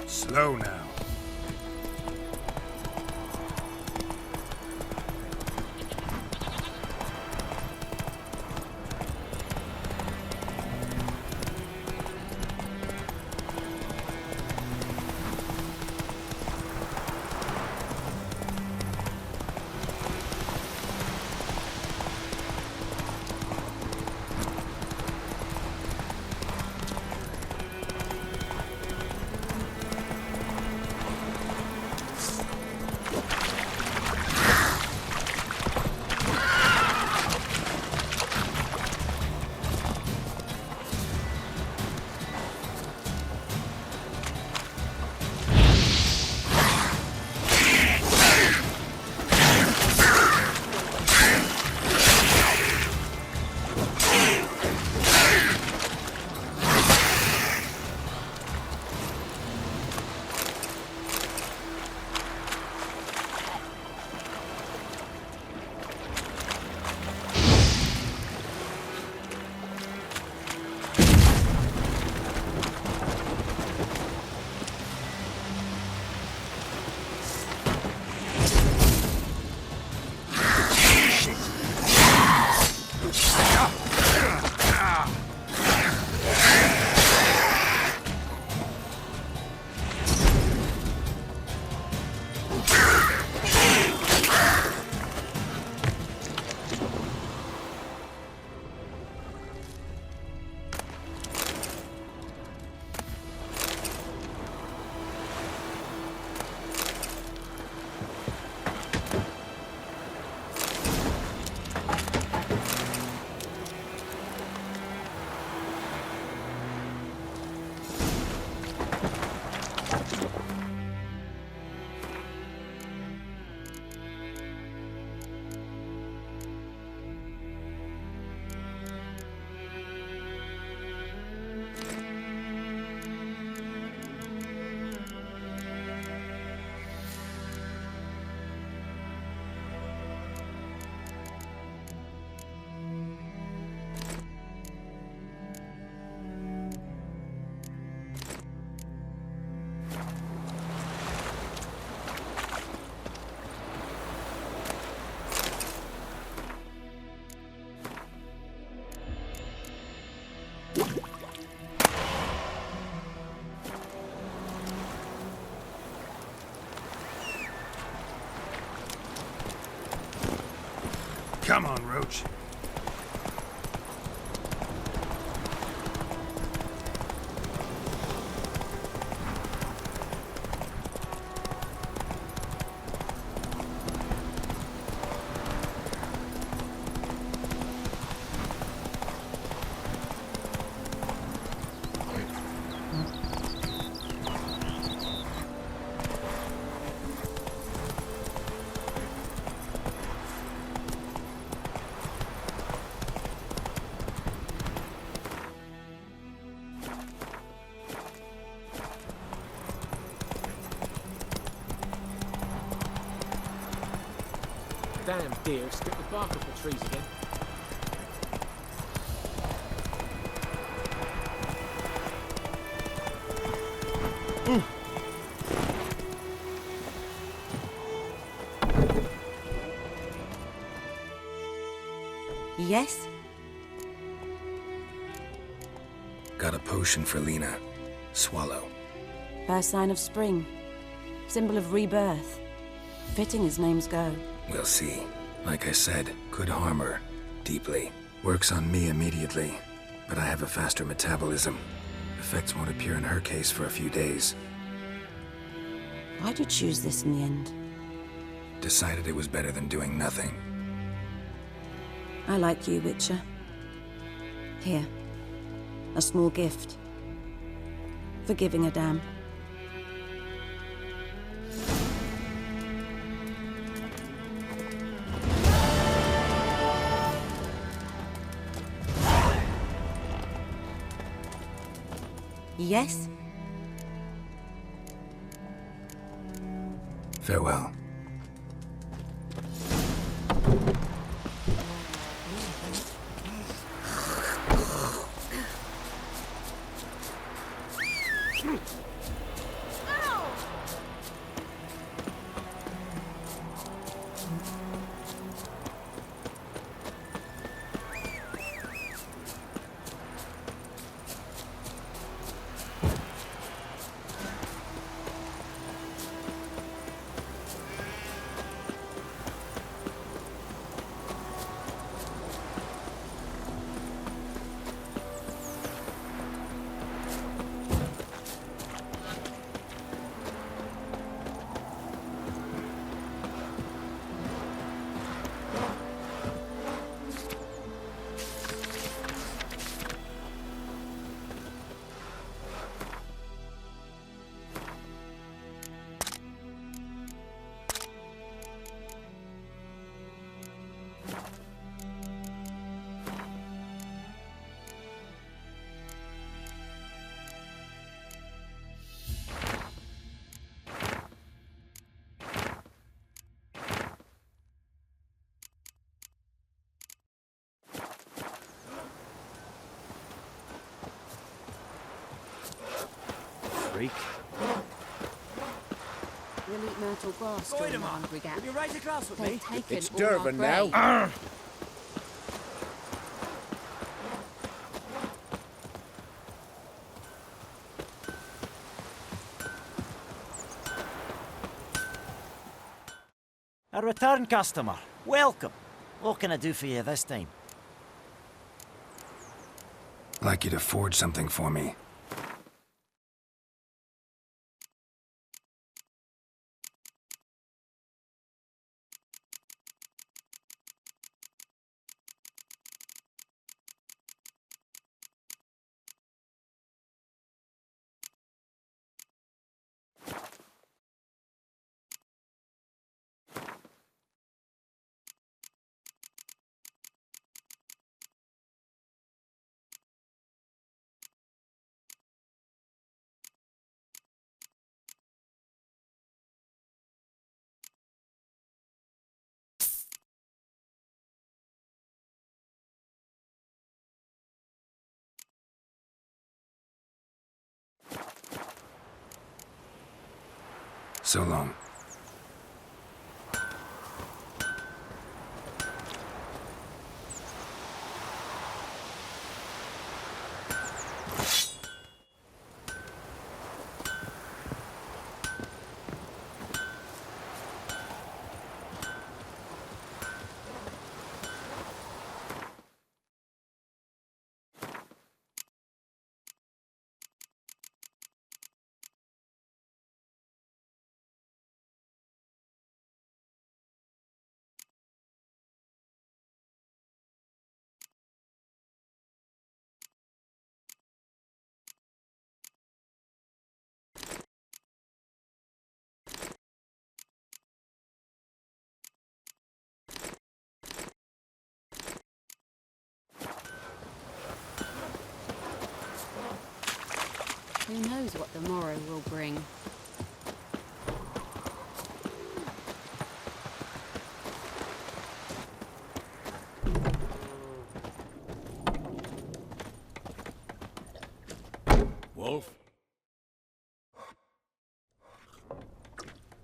Slow now. Come on, Roach. Damn deer, stripped the bark off the trees again. Yes? Got a potion for Lena. Swallow. First sign of spring. Symbol of rebirth. Fitting as names go. We'll see. Like I said, could harm her. Deeply. Works on me immediately. But I have a faster metabolism. Effects won't appear in her case for a few days. Why'd you choose this in the end? Decided it was better than doing nothing. I like you, Witcher. Here. A small gift. For giving a damn. Yes? Farewell. Freak. We'll eat myrtle grass during the hungry gap. Will you ride across with me? They've taken It's all Durban our now. grain. A return customer. Welcome. What can I do for you this time? I'd like you to forge something for me. So long. the morrow will bring. Wolf?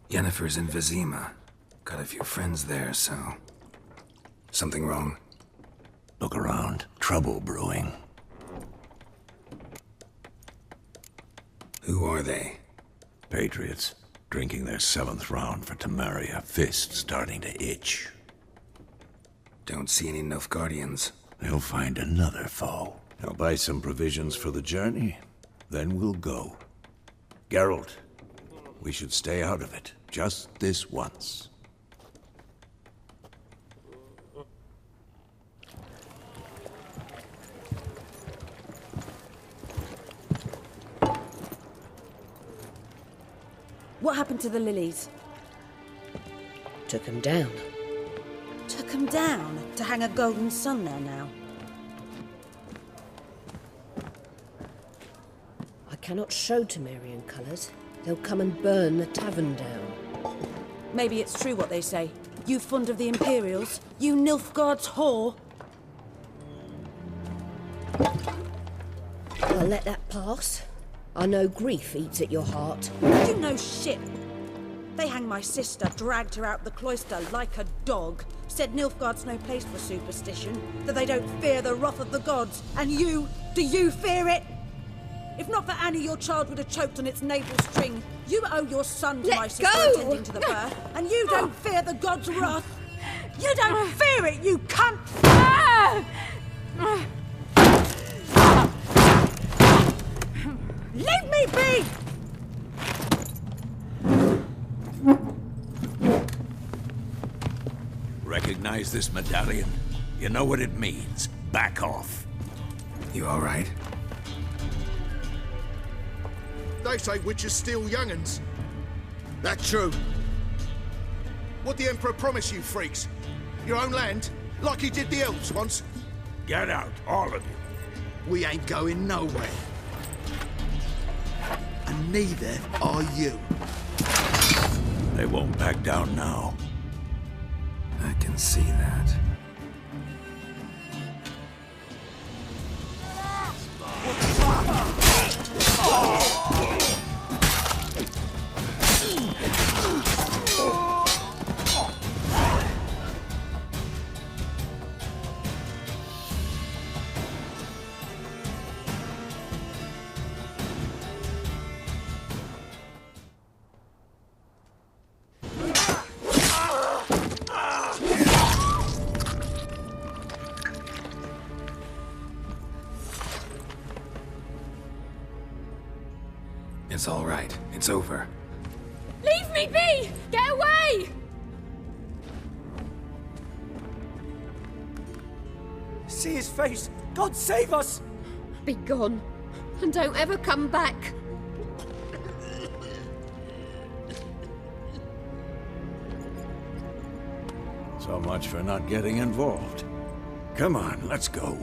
Yennefer's in Vizima. Got a few friends there, so... Something wrong? Look around. Trouble brewing. Who are they? Patriots. Drinking their 7th round for Temeria. Fist starting to itch. Don't see any Nilfgaardians. They'll find another foe. They'll buy some provisions for the journey. Then we'll go. Geralt, we should stay out of it. Just this once. What happened to the lilies? Took him down. Took 'em down to hang a golden sun there now. I cannot show Temerian colours. They'll come and burn the tavern down. Maybe it's true what they say. You fond of the Imperials? You Nilfgaard's whore? I'll let that pass. I know grief eats at your heart. You know shit. They hanged my sister, dragged her out the cloister like a dog. Said Nilfgaard's no place for superstition, that they don't fear the wrath of the gods. And you, do you fear it? If not for Annie, your child would have choked on its navel string. You owe your son to my sister attending to the birth, and you don't fear the gods' wrath. You don't fear it, you cunt! Leave me be! Recognize this medallion? You know what it means. Back off. You all right? They say witches steal young'uns. That true? What the Emperor promise you, freaks? Your own land? Like he did the elves once? Get out, all of you. We ain't going nowhere. And neither are you. They won't back down now. I can see that. It's all right. It's over. Leave me be! Get away! See his face! God save us! Be gone, and don't ever come back. So much for not getting involved. Come on, let's go.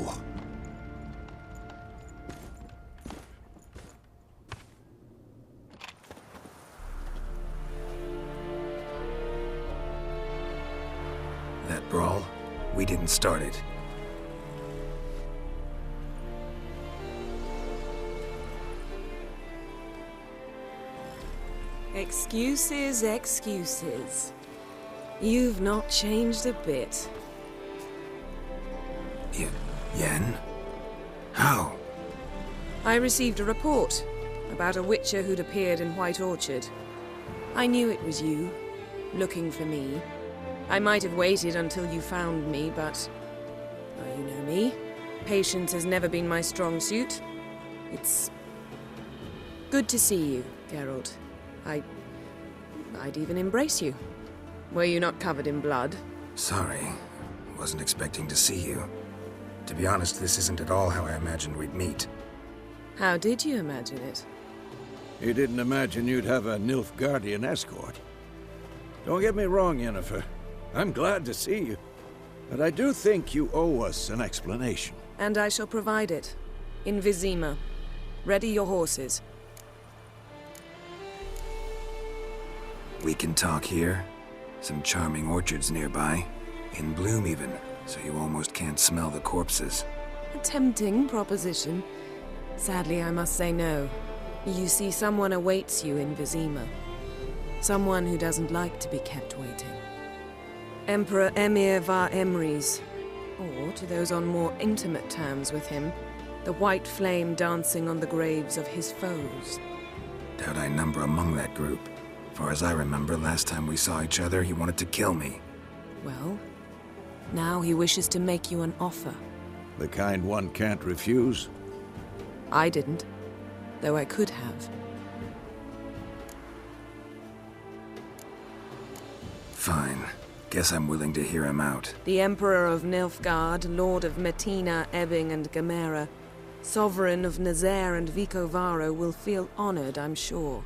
That brawl, we didn't start it. Excuses, excuses. You've not changed a bit. Yen? How? I received a report about a witcher who'd appeared in White Orchard. I knew it was you, looking for me. I might have waited until you found me, but... well, you know me. Patience has never been my strong suit. It's... good to see you, Geralt. I'd even embrace you. Were you not covered in blood? Sorry. Wasn't expecting to see you. To be honest, this isn't at all how I imagined we'd meet. How did you imagine it? You didn't imagine you'd have a Nilfgaardian escort. Don't get me wrong, Yennefer. I'm glad to see you. But I do think you owe us an explanation. And I shall provide it. In Vizima. Ready your horses. we can talk here? Some charming orchards nearby. In bloom even, so you almost can't smell the corpses. A tempting proposition. Sadly, I must say no. You see, someone awaits you in Vizima. Someone who doesn't like to be kept waiting. Emperor Emir var Emrys. Or, to those on more intimate terms with him, the white flame dancing on the graves of his foes. Doubt I number among that group. Far as I remember, last time we saw each other, he wanted to kill me. Well, now he wishes to make you an offer. The kind one can't refuse? I didn't, though I could have. Fine. Guess I'm willing to hear him out. The Emperor of Nilfgaard, Lord of Metina, Ebbing and Gamera, Sovereign of Nazaire and Vicovaro will feel honored, I'm sure.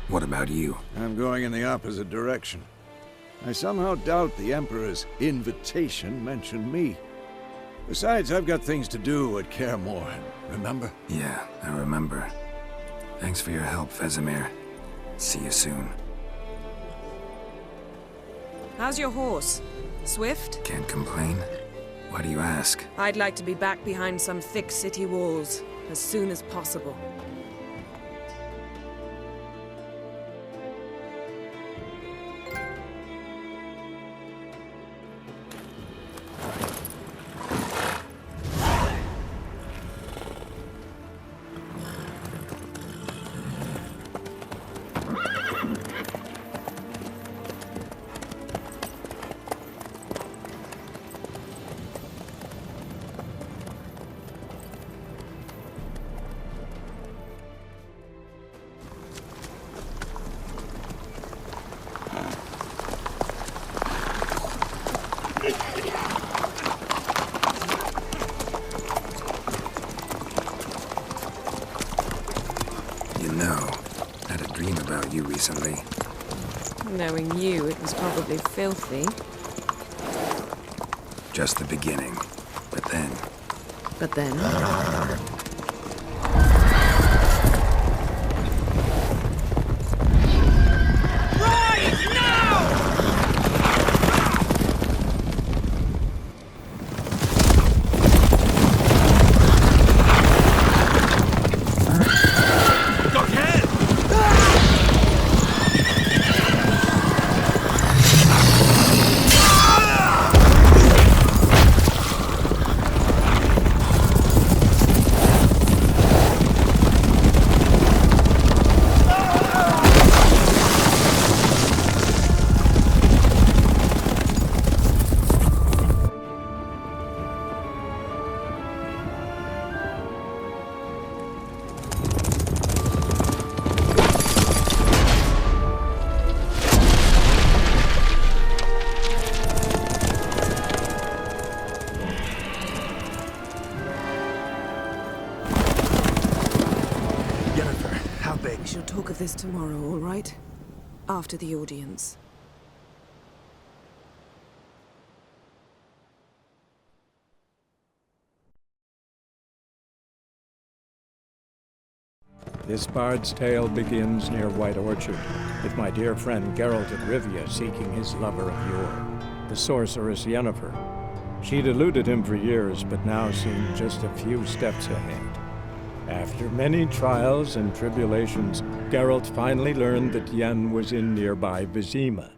What about you? I'm going in the opposite direction. I somehow doubt the Emperor's invitation mentioned me. Besides, I've got things to do at Kaer Morhen, remember? Yeah, I remember. Thanks for your help, Vesemir. See you soon. How's your horse? Swift? Can't complain. Why do you ask? I'd like to be back behind some thick city walls as soon as possible. You recently. Knowing you, it was probably filthy. Just the beginning. But then... But then... We shall talk of this tomorrow, all right? After the audience. This bard's tale begins near White Orchard, with my dear friend Geralt of Rivia seeking his lover of yore, the sorceress Yennefer. She'd eluded him for years, but now seemed just a few steps ahead. After many trials and tribulations, Geralt finally learned that Yen was in nearby Vizima.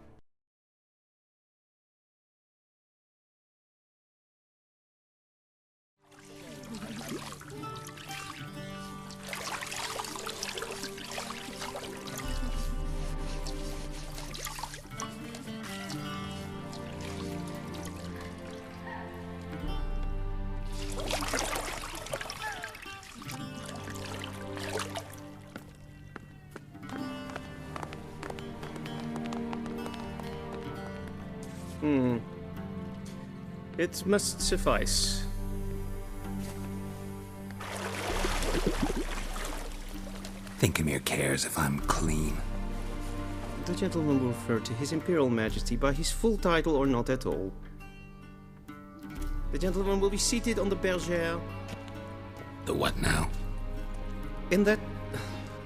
It must suffice. Thinkamir cares if I'm clean. The gentleman will refer to His Imperial Majesty by his full title or not at all. The gentleman will be seated on the bergère. The what now? In that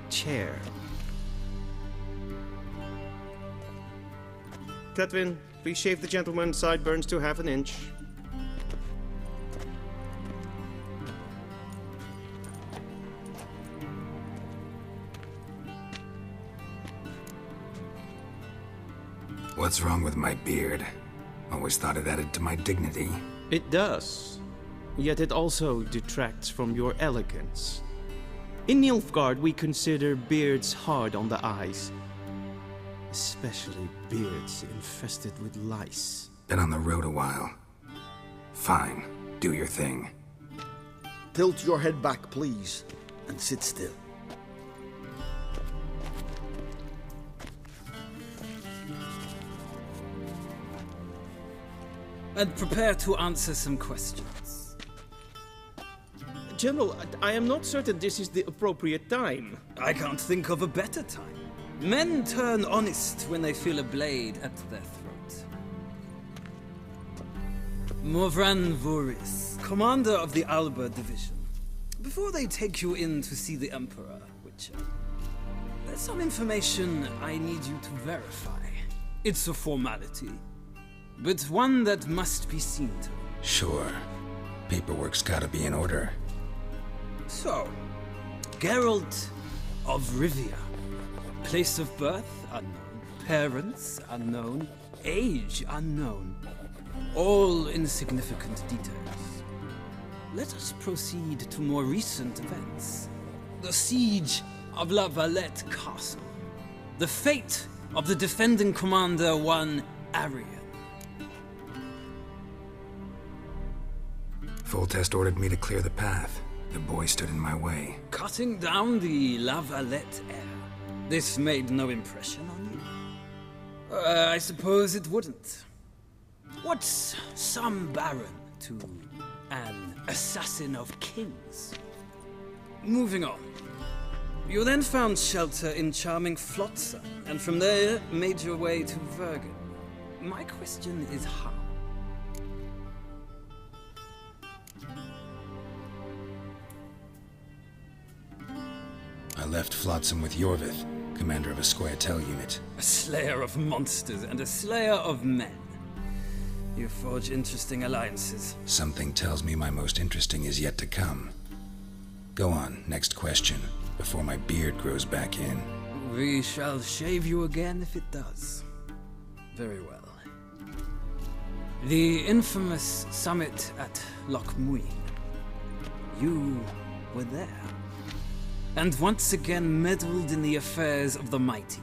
chair. Catwin, please shave the gentleman's sideburns to half an inch. What's wrong with my beard? Always thought it added to my dignity. It does. Yet it also detracts from your elegance. In Nilfgaard, we consider beards hard on the eyes. Especially beards infested with lice. Been on the road a while. Fine, do your thing. Tilt your head back, please, and sit still. And prepare to answer some questions. General, I am not certain this is the appropriate time. I can't think of a better time. Men turn honest when they feel a blade at their throat. Morvran Voris, commander of the Alba Division. Before they take you in to see the Emperor, Witcher, there's some information I need you to verify. It's a formality, but one that must be seen to. Sure. Paperwork's gotta be in order. So, Geralt of Rivia. Place of birth unknown. Parents unknown. Age unknown. All insignificant details. Let us proceed to more recent events. The siege of La Valette Castle. The fate of the defending commander, one Arian. Full Test ordered me to clear the path. The boy stood in my way. Cutting down the La Valette heir. This made no impression on you? I suppose it wouldn't. What's some baron to an assassin of kings? Moving on. You then found shelter in charming Flotsam, and from there made your way to Vergen. My question is how? I left Flotsam with Yorvith, commander of a Scoia'tael unit. A slayer of monsters and a slayer of men. You forge interesting alliances. Something tells me my most interesting is yet to come. Go on, next question, before my beard grows back in. We shall shave you again if it does. Very well. The infamous summit at Loch Muin. You were there. And once again meddled in the affairs of the mighty.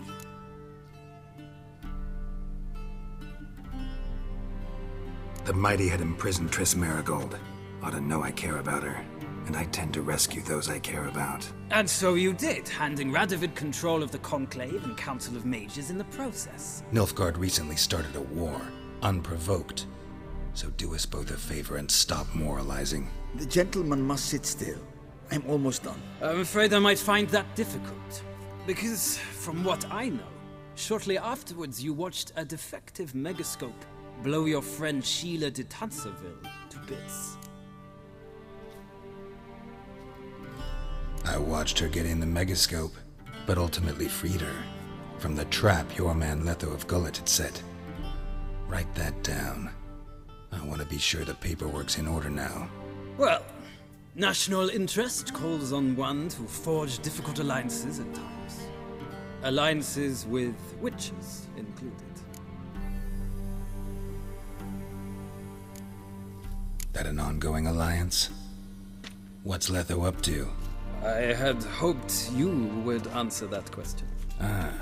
The mighty had imprisoned Triss Marigold. Ought to know I care about her, and I tend to rescue those I care about. And so you did, handing Radovid control of the Conclave and Council of Mages in the process. Nilfgaard recently started a war, unprovoked. So do us both a favor and stop moralizing. The gentleman must sit still. I'm almost done. I'm afraid I might find that difficult. Because, from what I know, shortly afterwards you watched a defective megascope blow your friend Sheila de Tanserville to bits. I watched her get in the megascope, but ultimately freed her from the trap your man Letho of Gullet had set. Write that down. I want to be sure the paperwork's in order now. Well, national interest calls on one to forge difficult alliances at times. Alliances with witches included. That an ongoing alliance? What's Letho up to? I had hoped you would answer that question. Ah,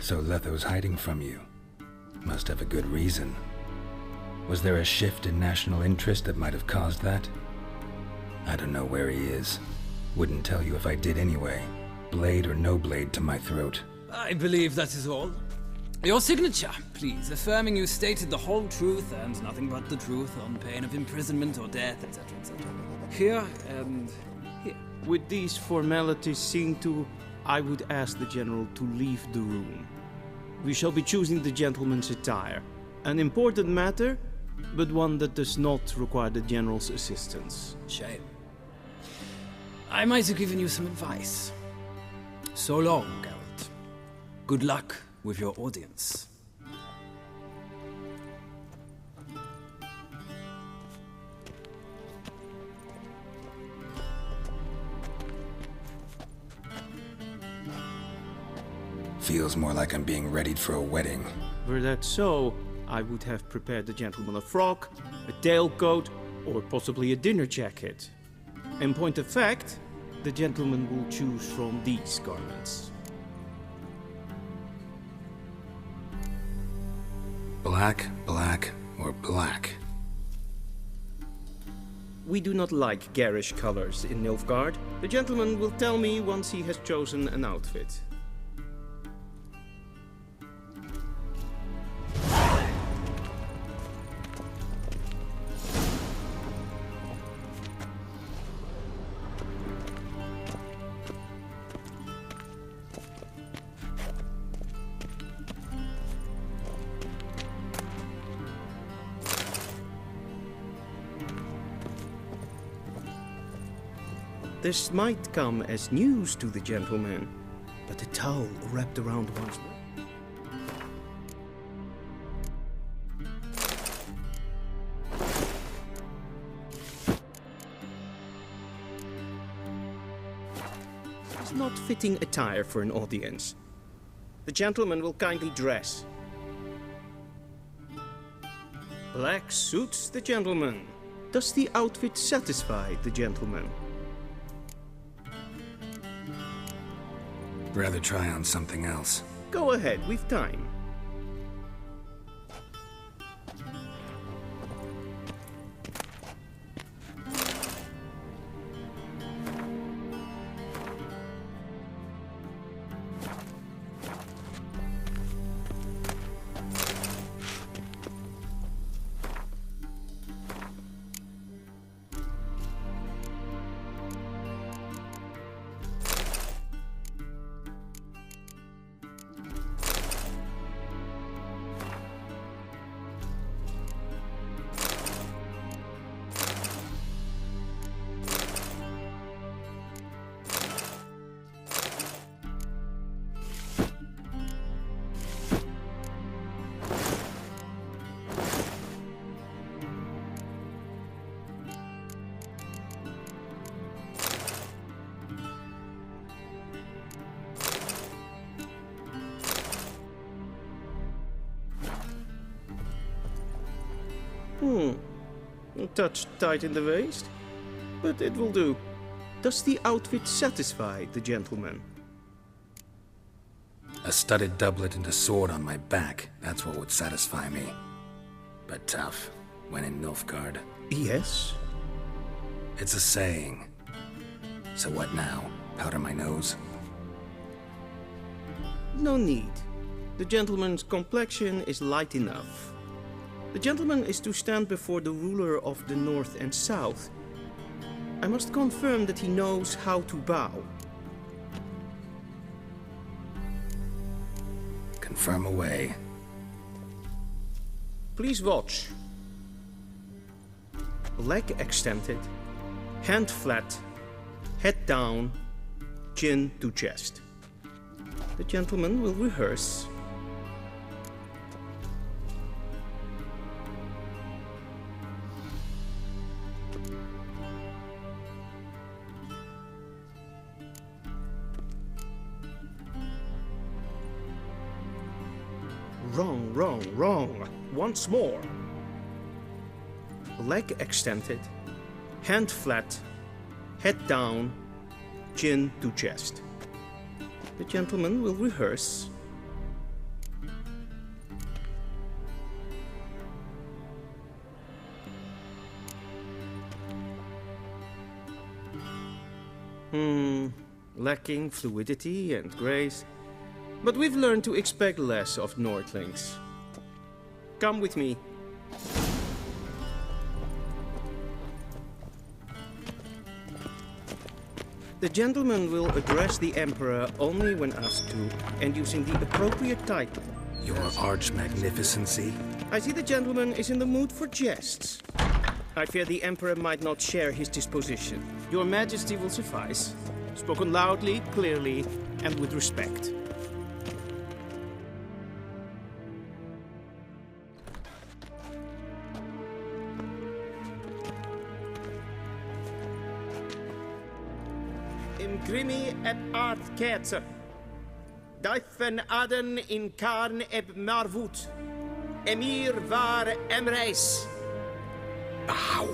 so Letho's hiding from you. Must have a good reason. Was there a shift in national interest that might have caused that? I don't know where he is. Wouldn't tell you if I did anyway. Blade or no blade to my throat. I believe that is all. Your signature, please, affirming you stated the whole truth and nothing but the truth on pain of imprisonment or death, etc., etc. Here and here. With these formalities seen to, I would ask the General to leave the room. We shall be choosing the gentleman's attire. An important matter, but one that does not require the General's assistance. Shame. I might have given you some advice. So long, Geralt. Good luck with your audience. Feels more like I'm being readied for a wedding. Were that so, I would have prepared the gentleman a frock, a tailcoat, or possibly a dinner jacket. In point of fact, the gentleman will choose from these garments. Black, black, or black? We do not like garish colors in Nilfgaard. The gentleman will tell me once he has chosen an outfit. This might come as news to the gentleman, but the towel wrapped around one's neck. Is not fitting attire for an audience. The gentleman will kindly dress. Black suits the gentleman. Does the outfit satisfy the gentleman? Rather try on something else. Go ahead, we've time. A touch tight in the waist, but it will do. Does the outfit satisfy the gentleman? A studded doublet and a sword on my back, that's what would satisfy me. But tough, when in Nilfgaard. Yes? It's a saying. So what now? Powder my nose? No need. The gentleman's complexion is light enough. The gentleman is to stand before the ruler of the North and South. I must confirm that he knows how to bow. Confirm away. Please watch. Leg extended, hand flat, head down, chin to chest. The gentleman will rehearse. Wrong, wrong, wrong. Once more. Leg extended, hand flat, head down, chin to chest. The gentleman will rehearse. Lacking fluidity and grace. But we've learned to expect less of Nordlings. Come with me. The gentleman will address the Emperor only when asked to, and using the appropriate title. Your Arch-Magnificency? I see the gentleman is in the mood for jests. I fear the Emperor might not share his disposition. Your Majesty will suffice. Spoken loudly, clearly, and with respect. Imgrimi et art ketzer. Daifen Aden in Karn eb Marvut. Emir var Emreis. Ow!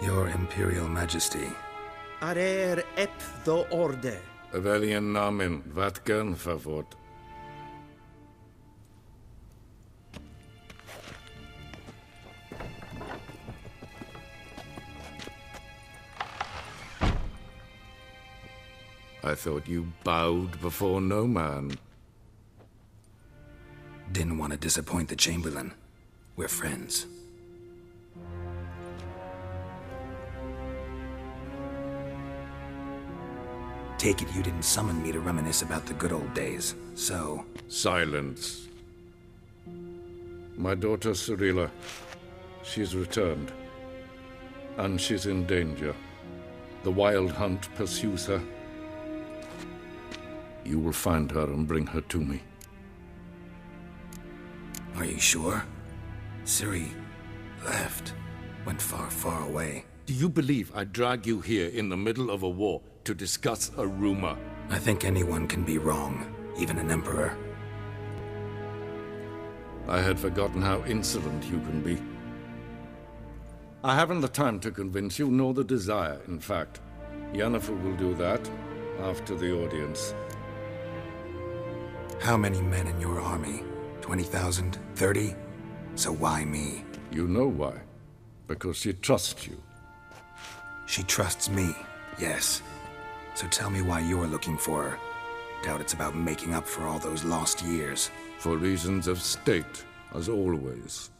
Your Imperial Majesty. Arer ep the orde. Velian namen, vatgan favort. I thought you bowed before no man. Didn't want to disappoint the Chamberlain. We're friends. Take it you didn't summon me to reminisce about the good old days, so... Silence. My daughter Cyrilla, she's returned. And she's in danger. The Wild Hunt pursues her. You will find her and bring her to me. Are you sure? Ciri left. Went far, far away. Do you believe I'd drag you here in the middle of a war to discuss a rumor? I think anyone can be wrong, even an emperor. I had forgotten how insolent you can be. I haven't the time to convince you, nor the desire, in fact. Yennefer will do that after the audience. How many men in your army? 20,000? 30? So why me? You know why. Because she trusts you. She trusts me, yes. So tell me why you're looking for her. Doubt it's about making up for all those lost years. For reasons of state, as always.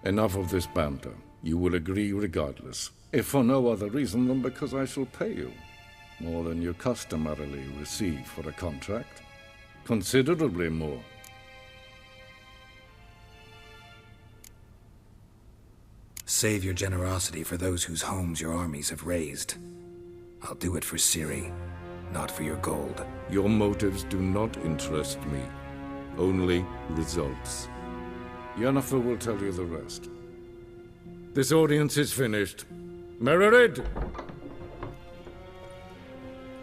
Enough of this banter. You will agree regardless. If for no other reason than because I shall pay you. More than you customarily receive for a contract. Considerably more. Save your generosity for those whose homes your armies have razed. I'll do it for Ciri, not for your gold. Your motives do not interest me. Only results. Yennefer will tell you the rest. This audience is finished. Mererid!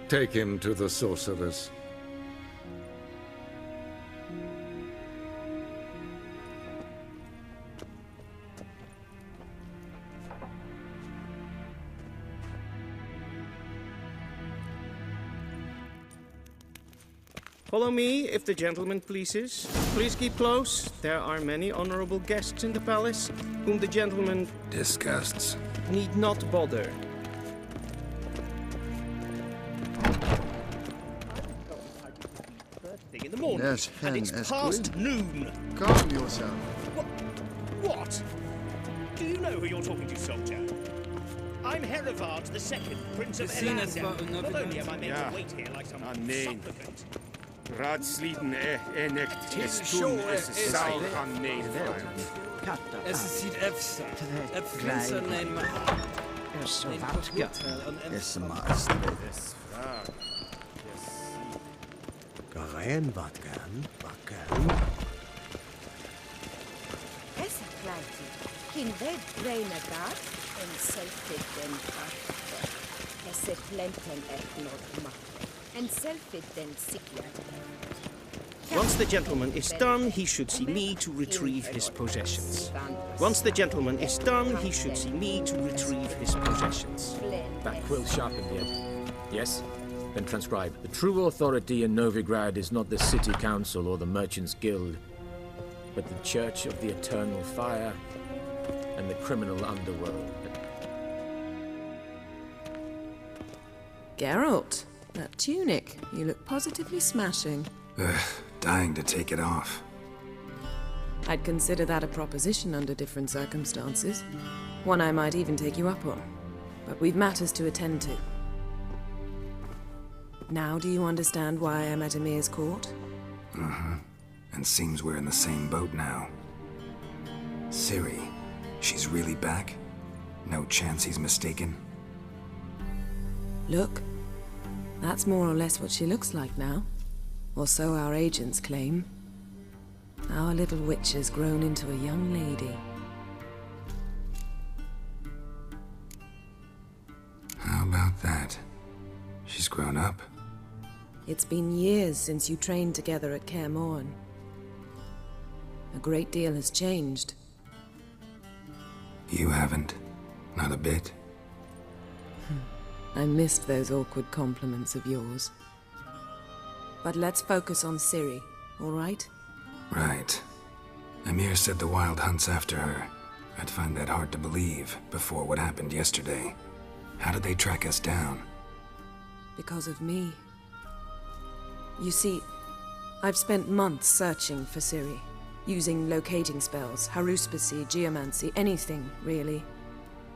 Take him to the sorceress. Follow me, if the gentleman pleases. Please keep close. There are many honorable guests in the palace, whom the gentleman... disgusts. ...need not bother. In the morning, Yes, and it's Hen, past noon. Calm yourself. What? Do you know who you're talking to, soldier? I'm Herivard II, Prince of Elandel. Not only am I made to wait here like some supplicant. Raadsleden enekt is toen is zou gaan meevallen. Es sieht Efsa. Prinsen nemen. Så vatka. Esse majestät. Garen vatkan. Vatkan. Esse kleintje. Kin ved breina dat en selfit den parter. Esse plenten not matte. And selfit den sikla. Once the gentleman is done, he should see me to retrieve his possessions. Once the gentleman is done, he should see me to retrieve his possessions. That quill sharpened yet? Yes? Then transcribe. The true authority in Novigrad is not the city council or the merchants' guild, but the Church of the Eternal Fire and the criminal underworld. Geralt, that tunic. You look positively smashing. Ugh, dying to take it off. I'd consider that a proposition under different circumstances. One I might even take you up on. But we've matters to attend to. Now do you understand why I'm at Emir's court? Uh-huh. And seems we're in the same boat now. Ciri, she's really back? No chance he's mistaken? Look. That's more or less what she looks like now. Or so our agents claim. Our little witch has grown into a young lady. How about that? She's grown up. It's been years since you trained together at Kaer Morhen. A great deal has changed. You haven't. Not a bit. I missed those awkward compliments of yours. But let's focus on Ciri, all right? Right. Emir said the Wild Hunt's after her. I'd find that hard to believe before what happened yesterday. How did they track us down? Because of me. You see, I've spent months searching for Ciri, using locating spells, haruspicy, geomancy, anything, really.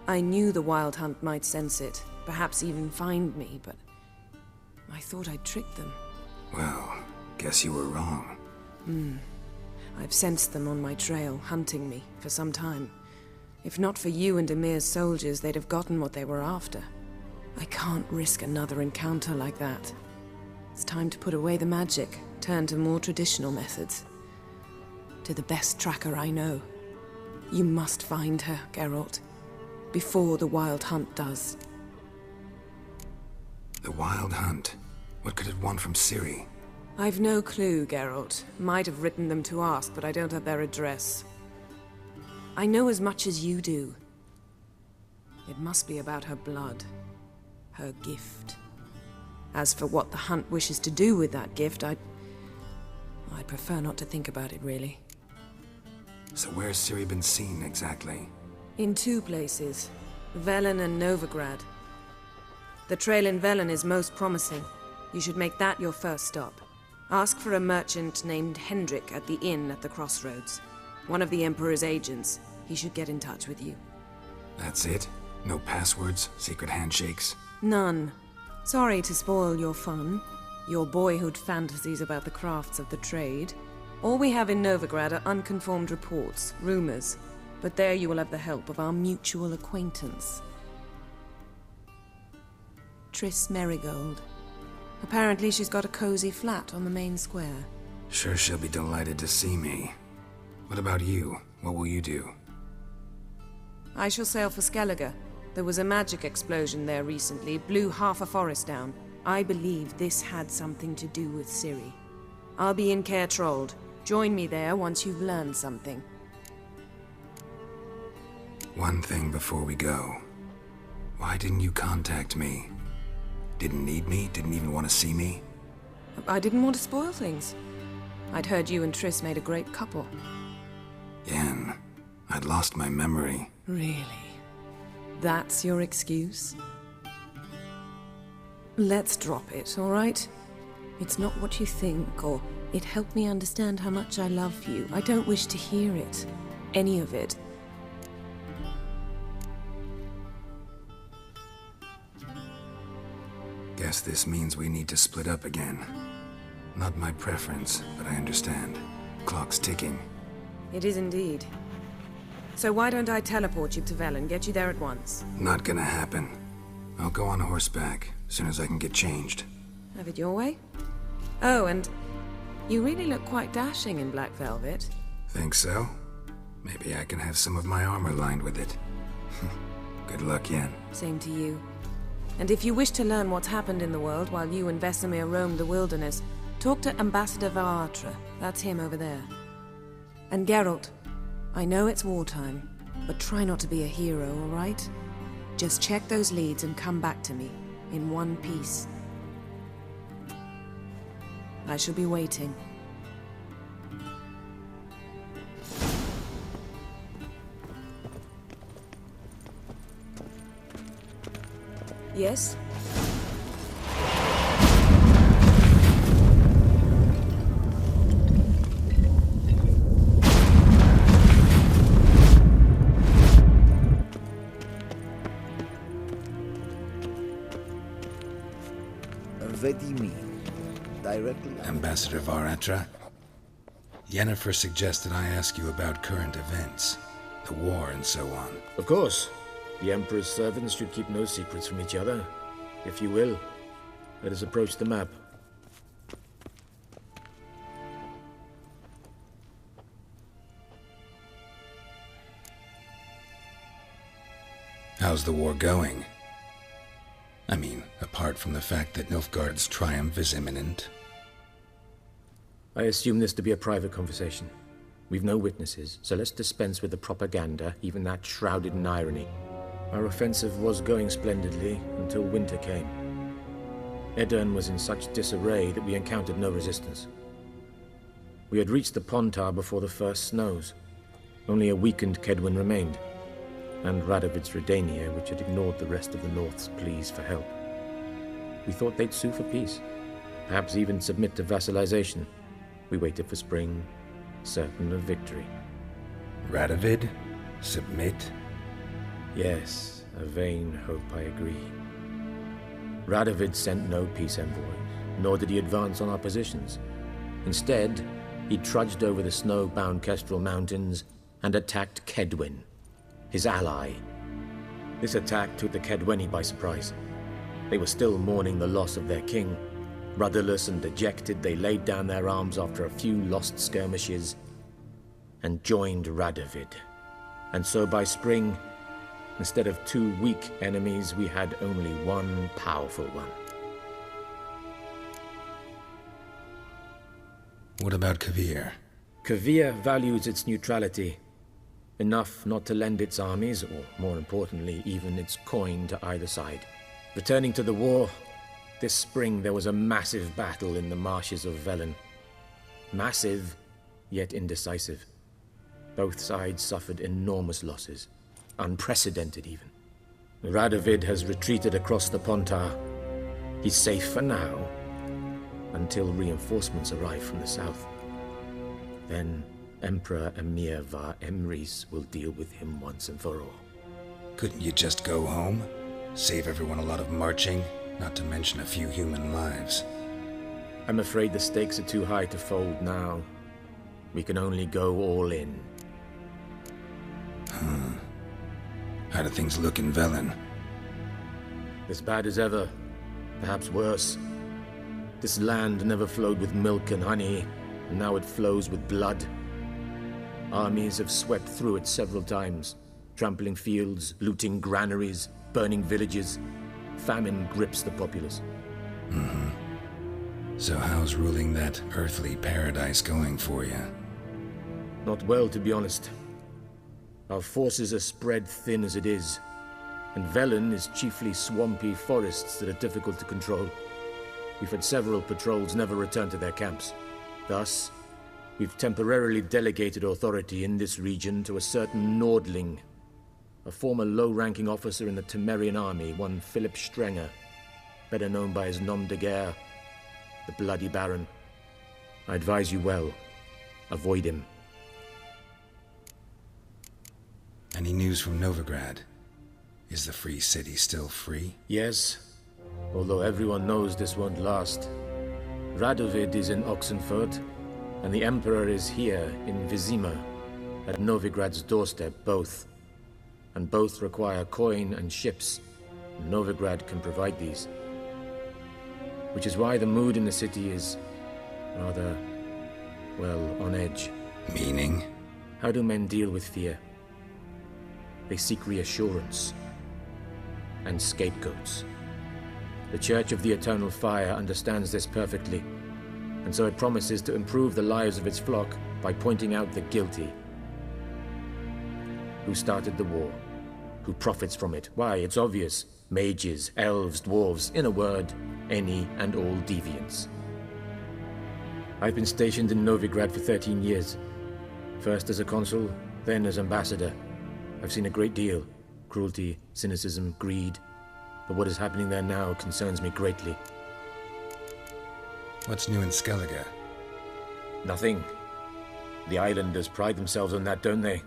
I knew the Wild Hunt might sense it, perhaps even find me, but I thought I'd tricked them. Well, guess you were wrong. I've sensed them on my trail, hunting me, for some time. If not for you and Emir's soldiers, they'd have gotten what they were after. I can't risk another encounter like that. It's time to put away the magic, turn to more traditional methods. To the best tracker I know. You must find her, Geralt. Before the Wild Hunt does. The Wild Hunt? What could it want from Ciri? I've no clue, Geralt. Might have written them to ask, but I don't have their address. I know as much as you do. It must be about her blood. Her gift. As for what the Hunt wishes to do with that gift, I'd prefer not to think about it, really. So where's Ciri been seen, exactly? In two places. Velen and Novigrad. The trail in Velen is most promising. You should make that your first stop. Ask for a merchant named Hendrik at the inn at the crossroads. One of the Emperor's agents. He should get in touch with you. That's it? No passwords? Secret handshakes? None. Sorry to spoil your fun. Your boyhood fantasies about the crafts of the trade. All we have in Novigrad are unconfirmed reports, rumors. But there you will have the help of our mutual acquaintance. Triss Merigold. Apparently she's got a cozy flat on the main square. Sure she'll be delighted to see me. What about you? What will you do? I shall sail for Skellige. There was a magic explosion there recently, blew half a forest down. I believe this had something to do with Ciri. I'll be in Caer Trold. Join me there once you've learned something. One thing before we go. Why didn't you contact me? Didn't need me? Didn't even want to see me? I didn't want to spoil things. I'd heard you and Triss made a great couple. Yen, I'd lost my memory. Really? That's your excuse? Let's drop it, all right? It's not what you think, or it helped me understand how much I love you. I don't wish to hear it. Any of it. Guess this means we need to split up again. Not my preference, but I understand. Clock's ticking. It is indeed. So why don't I teleport you to Velen, get you there at once? Not gonna happen. I'll go on horseback, as soon as I can get changed. Have it your way? Oh, and you really look quite dashing in black velvet. Think so? Maybe I can have some of my armor lined with it. Good luck, Yen. Same to you. And if you wish to learn what's happened in the world while you and Vesemir roamed the wilderness, talk to Ambassador Varatra. That's him over there. And Geralt, I know it's wartime, but try not to be a hero, all right? Just check those leads and come back to me, in one piece. I shall be waiting. Yes? What do you mean? Directly? Ambassador Varatra? Yennefer suggested I ask you about current events, the war and so on. Of course. The Emperor's servants should keep no secrets from each other. If you will, let us approach the map. How's the war going? I mean, apart from the fact that Nilfgaard's triumph is imminent. I assume this to be a private conversation. We've no witnesses, so let's dispense with the propaganda, even that shrouded in irony. Our offensive was going splendidly until winter came. Edirn was in such disarray that we encountered no resistance. We had reached the Pontar before the first snows. Only a weakened Kedwin remained, and Radovid's Redania, which had ignored the rest of the North's pleas for help. We thought they'd sue for peace, perhaps even submit to vassalization. We waited for spring, certain of victory. Radovid? Submit? Yes, a vain hope, I agree. Radovid sent no peace envoys, nor did he advance on our positions. Instead, he trudged over the snow-bound Kestrel Mountains and attacked Kedwin, his ally. This attack took the Kedweni by surprise. They were still mourning the loss of their king. Rudderless and dejected, they laid down their arms after a few lost skirmishes and joined Radovid. And so by spring, instead of 2 weak enemies, we had only one powerful one. What about Kavir? Kavir values its neutrality, enough not to lend its armies, or more importantly, even its coin to either side. Returning to the war, this spring there was a massive battle in the marshes of Velen. Massive, yet indecisive. Both sides suffered enormous losses, unprecedented even. Radovid has retreated across the Pontar. He's safe for now, until reinforcements arrive from the south. Then Emperor Emir var Emrys will deal with him once and for all. Couldn't you just go home? Save everyone a lot of marching, not to mention a few human lives. I'm afraid the stakes are too high to fold now. We can only go all in. How do things look in Velen? As bad as ever, perhaps worse. This land never flowed with milk and honey, and now it flows with blood. Armies have swept through it several times, trampling fields, looting granaries, burning villages. Famine grips the populace. So how's ruling that earthly paradise going for you? Not well, to be honest. Our forces are spread thin as it is, and Velen is chiefly swampy forests that are difficult to control. We've had several patrols never return to their camps. Thus, we've temporarily delegated authority in this region to a certain Nordling, a former low-ranking officer in the Temerian army, one Philip Strenger, better known by his nom de guerre, the Bloody Baron. I advise you well. Avoid him. Any news from Novigrad? Is the free city still free? Yes, although everyone knows this won't last. Radovid is in Oxenfurt, and the Emperor is here in Vizima, at Novigrad's doorstep, both. And both require coin and ships. Novigrad can provide these. Which is why the mood in the city is rather, well, on edge. Meaning? How do men deal with fear? They seek reassurance and scapegoats. The Church of the Eternal Fire understands this perfectly, and so it promises to improve the lives of its flock by pointing out the guilty. Who started the war? Who profits from it? Why, it's obvious. Mages, elves, dwarves, in a word, any and all deviants. I've been stationed in Novigrad for 13 years. First as a consul, then as ambassador. I've seen a great deal. Cruelty, cynicism, greed. But what is happening there now concerns me greatly. What's new in Skellige? Nothing. The islanders pride themselves on that, don't they?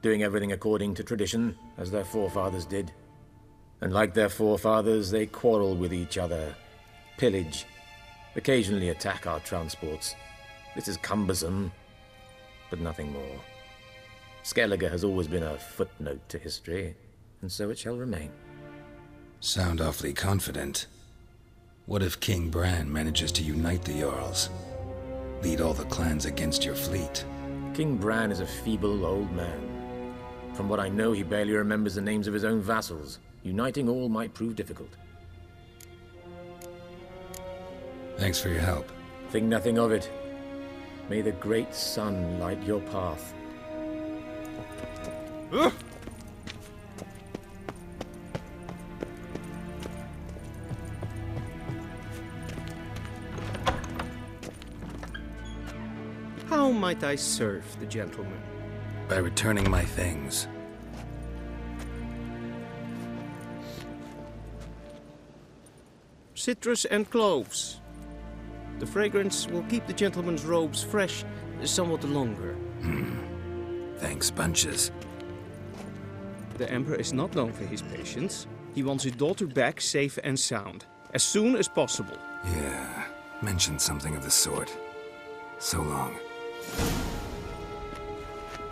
Doing everything according to tradition, as their forefathers did. And like their forefathers, they quarrel with each other, pillage, occasionally attack our transports. This is cumbersome, but nothing more. Skellige has always been a footnote to history, and so it shall remain. Sound awfully confident. What if King Bran manages to unite the Jarls? Lead all the clans against your fleet? King Bran is a feeble old man. From what I know, he barely remembers the names of his own vassals. Uniting all might prove difficult. Thanks for your help. Think nothing of it. May the great sun light your path. How might I serve the gentleman? By returning my things. Citrus and cloves. The fragrance will keep the gentleman's robes fresh somewhat longer. Thanks, bunches. The Emperor is not known for his patience. He wants his daughter back safe and sound, as soon as possible. Yeah, mentioned something of the sort. So long.